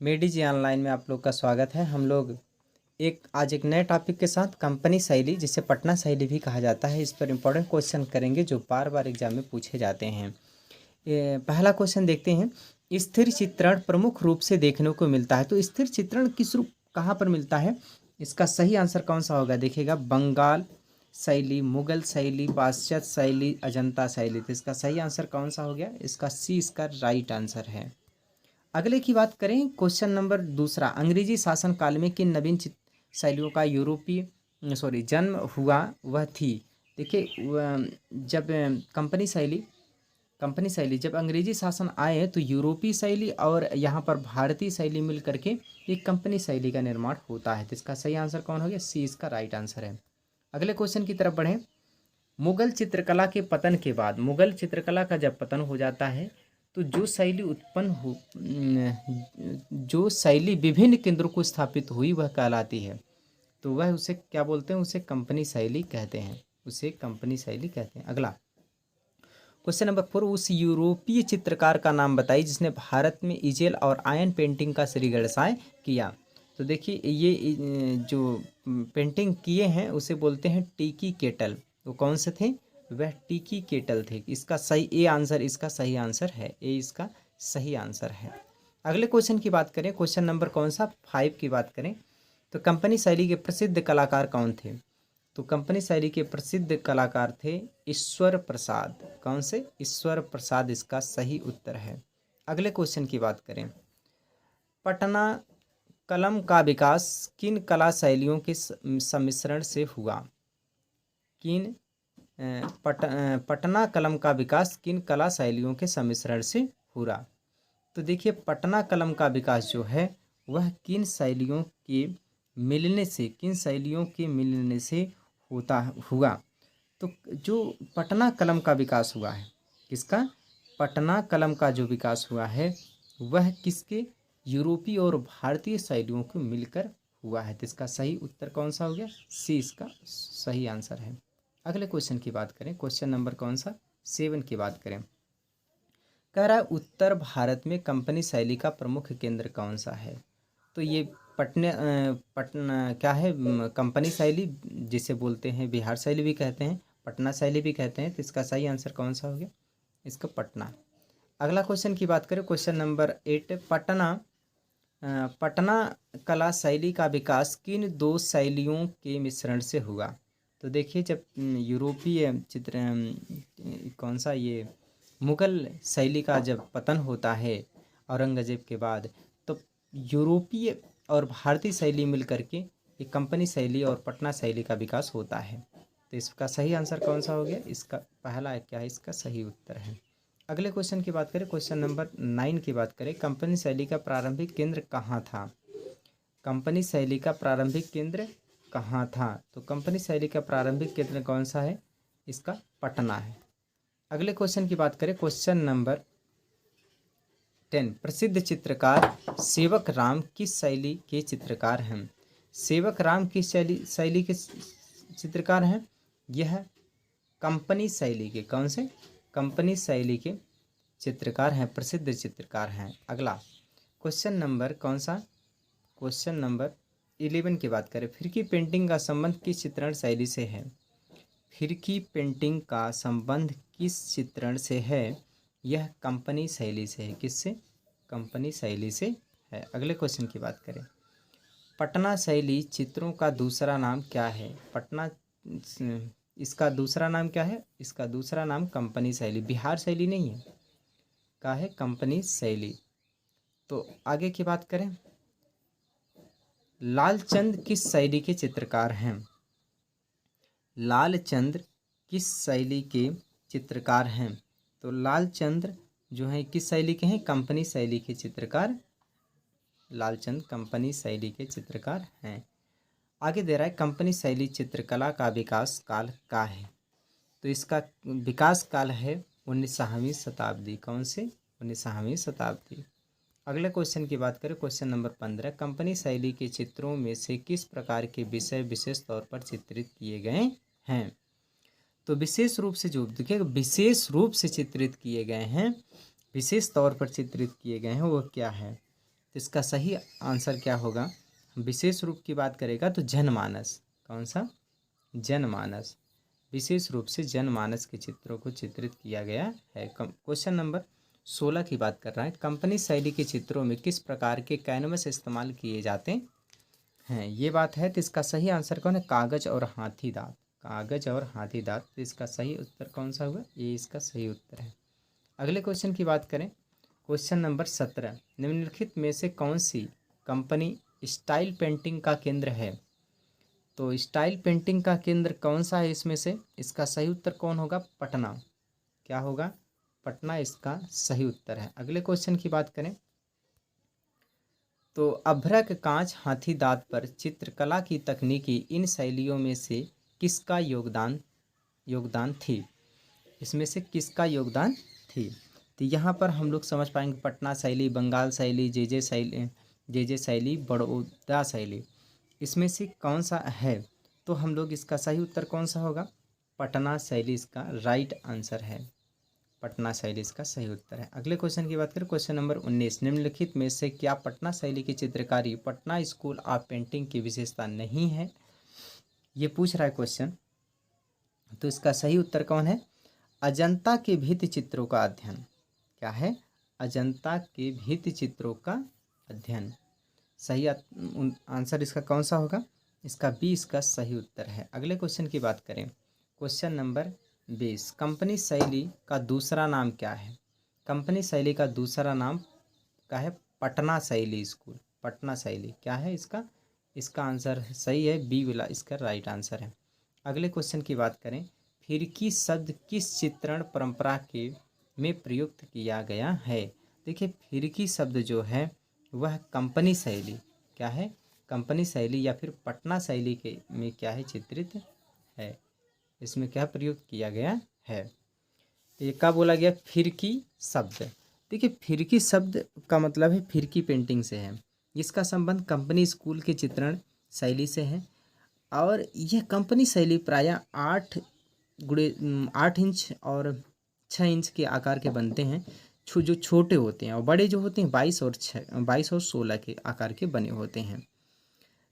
मेडी जी online में आप लोग का स्वागत है। हम लोग आज एक नए टॉपिक के साथ कंपनी शैली, जिसे पटना शैली भी कहा जाता है, इस पर इम्पोर्टेंट क्वेश्चन करेंगे जो बार बार एग्जाम में पूछे जाते हैं। पहला क्वेश्चन देखते हैं। स्थिर चित्रण प्रमुख रूप से देखने को मिलता है, तो स्थिर चित्रण किस रूप कहाँ पर मिलता है? इसका सही आंसर कौन सा होगा? देखिएगा, बंगाल शैली, मुगल शैली, पाश्चात्य शैली, अजंता शैली। तो इसका सही आंसर कौन सा हो गया? इसका सी इसका राइट आंसर है। अगले की बात करें, क्वेश्चन नंबर दूसरा। अंग्रेजी शासन काल में किन नवीन शैलियों का जन्म हुआ वह थी? देखिए, जब कंपनी शैली जब अंग्रेजी शासन आए तो यूरोपीय शैली और यहाँ पर भारतीय शैली मिल करके एक कंपनी शैली का निर्माण होता है। तो इसका सही आंसर कौन हो गया? सी इसका राइट आंसर है। अगले क्वेश्चन की तरफ बढ़ें। मुगल चित्रकला के पतन के बाद, मुगल चित्रकला का जब पतन हो जाता है तो जो शैली विभिन्न केंद्रों को स्थापित हुई वह कहलाती है। तो वह उसे क्या बोलते हैं? उसे कंपनी शैली कहते हैं। उसे कंपनी शैली कहते हैं। अगला क्वेश्चन नंबर 4। उस यूरोपीय चित्रकार का नाम बताइए जिसने भारत में इजेल और आयन पेंटिंग का श्रीगणेशाय किया। तो देखिए, ये जो पेंटिंग किए हैं उसे बोलते हैं टीकी केटल। वो कौन से थे? वह टीकी केटल थे। इसका सही आंसर इसका सही आंसर है। ए इसका सही आंसर है। अगले क्वेश्चन की बात करें, क्वेश्चन नंबर कौन सा 5 की बात करें, तो कंपनी शैली के प्रसिद्ध कलाकार कौन थे? तो कंपनी शैली के प्रसिद्ध कलाकार थे ईश्वर प्रसाद। कौन से? ईश्वर प्रसाद इसका सही उत्तर है। अगले क्वेश्चन की बात करें, पटना कलम का विकास किन कला शैलियों के सम्मिश्रण से हुआ? पटना कलम का विकास किन कला शैलियों के सम्मिश्रण से हुआ? तो देखिए, पटना कलम का विकास जो है वह किन शैलियों के मिलने से हुआ? तो जो पटना कलम का विकास हुआ है, किसका? पटना कलम का जो विकास हुआ है वह किसके? यूरोपीय और भारतीय शैलियों को मिलकर हुआ है। तो इसका सही उत्तर कौन सा हो गया? सी इसका सही आंसर है। अगले क्वेश्चन की बात करें, क्वेश्चन नंबर कौन सा 7 की बात करें। कह रहा है उत्तर भारत में कंपनी शैली का प्रमुख केंद्र कौन सा है? तो ये पटना क्या है? कंपनी शैली, जिसे बोलते हैं बिहार शैली भी कहते हैं, पटना शैली भी कहते हैं। तो इसका सही आंसर कौन सा हो गया? इसका पटना। अगला क्वेश्चन की बात करें, क्वेश्चन नंबर 8। पटना कला शैली का विकास किन दो शैलियों के मिश्रण से हुआ? तो देखिए, जब यूरोपीय कौन सा ये मुगल शैली का जब पतन होता है औरंगजेब के बाद, तो यूरोपीय और भारतीय शैली मिल करके एक कंपनी शैली और पटना शैली का विकास होता है। तो इसका सही आंसर कौन सा हो गया? इसका पहला क्या है? इसका सही उत्तर है। अगले क्वेश्चन की बात करें, क्वेश्चन नंबर 9 की बात करें, कंपनी शैली का प्रारंभिक केंद्र कहाँ था? कंपनी शैली का प्रारंभिक केंद्र कहाँ था? तो कंपनी शैली का प्रारंभिक केंद्र कौन सा है? इसका पटना है। अगले क्वेश्चन की बात करें, क्वेश्चन नंबर 10। प्रसिद्ध चित्रकार सेवक राम किस शैली के चित्रकार हैं? सेवक राम किस शैली के चित्रकार हैं? यह कंपनी शैली के, कौन से? कंपनी शैली के चित्रकार हैं, प्रसिद्ध चित्रकार हैं। अगला क्वेश्चन नंबर कौन सा? क्वेश्चन नंबर 11 की बात करें, फिरकी पेंटिंग का संबंध किस चित्रण शैली से है? फिरकी पेंटिंग का संबंध किस चित्रण से है? यह कंपनी शैली से है। किससे? कंपनी शैली से है। अगले क्वेश्चन की बात करें, पटना शैली चित्रों का दूसरा नाम क्या है? इसका दूसरा नाम क्या है? इसका दूसरा नाम कंपनी शैली, बिहार शैली नहीं है, का है कंपनी शैली। तो आगे की बात करें, लालचंद किस शैली के चित्रकार हैं? लालचंद किस शैली के चित्रकार हैं? तो लालचंद जो है किस शैली के हैं? कंपनी शैली के चित्रकार। लालचंद कंपनी शैली के चित्रकार हैं। आगे दे रहा है, कंपनी शैली चित्रकला का विकास काल का है? तो इसका विकास काल है 19वीं शताब्दी। कौन से? 19वीं शताब्दी। अगले क्वेश्चन की बात करें, क्वेश्चन नंबर 15। कंपनी शैली के चित्रों में से किस प्रकार के विषय विशेष तौर पर चित्रित किए गए हैं? तो विशेष रूप से जो देखिए, विशेष रूप से चित्रित किए गए हैं, विशेष तौर पर चित्रित किए गए हैं, वो क्या है? तो इसका सही आंसर क्या होगा? विशेष रूप की बात करेगा तो जनमानस। कौन सा? जनमानस। विशेष रूप से जनमानस के चित्रों को चित्रित किया गया है। क्वेश्चन नंबर 16 की बात कर रहा है। कंपनी शैली के चित्रों में किस प्रकार के कैनवस इस्तेमाल किए जाते हैं? ये बात है, तो इसका सही आंसर कौन है? कागज और हाथी दांत। कागज और हाथी दांत। तो इसका सही उत्तर कौन सा हुआ? ये इसका सही उत्तर है। अगले क्वेश्चन की बात करें, क्वेश्चन नंबर 17, निम्नलिखित में से कौन सी कंपनी स्टाइल पेंटिंग का केंद्र है? तो स्टाइल पेंटिंग का केंद्र कौन सा है इसमें से? इसका सही उत्तर कौन होगा? पटना। क्या होगा? पटना इसका सही उत्तर है। अगले क्वेश्चन की बात करें तो अभ्रक, कांच, हाथी दांत पर चित्रकला की तकनीकी इन शैलियों में से किसका योगदान थी? इसमें से किसका योगदान थी? तो यहाँ पर हम लोग समझ पाएंगे पटना शैली, बंगाल शैली, जे शैली, बड़ौदा शैली, इसमें से कौन सा है? तो हम लोग इसका सही उत्तर कौन सा होगा? पटना शैली इसका राइट आंसर है। पटना शैली इसका सही उत्तर है। अगले क्वेश्चन की बात करें, क्वेश्चन नंबर 19, निम्नलिखित में से क्या पटना शैली की चित्रकारी पटना स्कूल ऑफ पेंटिंग की विशेषता नहीं है? ये पूछ रहा है क्वेश्चन, तो इसका सही उत्तर कौन है? अजंता के भित्ति चित्रों का अध्ययन। क्या है? अजंता के भित्ति चित्रों का अध्ययन। सही आंसर इसका कौन सा होगा? इसका बी इसका सही उत्तर है। अगले क्वेश्चन की बात करें, क्वेश्चन नंबर 20, कंपनी शैली का दूसरा नाम क्या है? कंपनी शैली का दूसरा नाम क्या है? पटना शैली स्कूल। पटना शैली क्या है इसका? इसका आंसर सही है, बी वाला इसका राइट आंसर है। अगले क्वेश्चन की बात करें, फिरकी शब्द किस चित्रण परंपरा के में प्रयुक्त किया गया है? देखिए, फिरकी शब्द जो है वह कंपनी शैली, क्या है? कंपनी शैली या फिर पटना शैली के में क्या है? चित्रित है। इसमें क्या प्रयुक्त किया गया है? तो ये क्या बोला गया? फिरकी शब्द। देखिए, फिरकी शब्द का मतलब है फिरकी पेंटिंग से है। इसका संबंध कंपनी स्कूल के चित्रण शैली से है और यह कंपनी शैली प्रायः 8 इंच और 6 इंच के आकार के बनते हैं, जो छोटे होते हैं, और बड़े जो होते हैं 22 और 16 के आकार के बने होते हैं।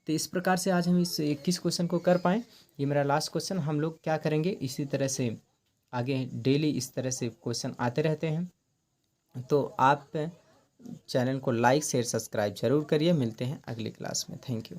तो इस प्रकार से आज हम इस 21 क्वेश्चन को कर पाएँ। ये मेरा लास्ट क्वेश्चन। हम लोग क्या करेंगे, इसी तरह से आगे डेली इस तरह से क्वेश्चन आते रहते हैं। तो आप चैनल को लाइक, शेयर, सब्सक्राइब जरूर करिए। मिलते हैं अगली क्लास में। Thank you.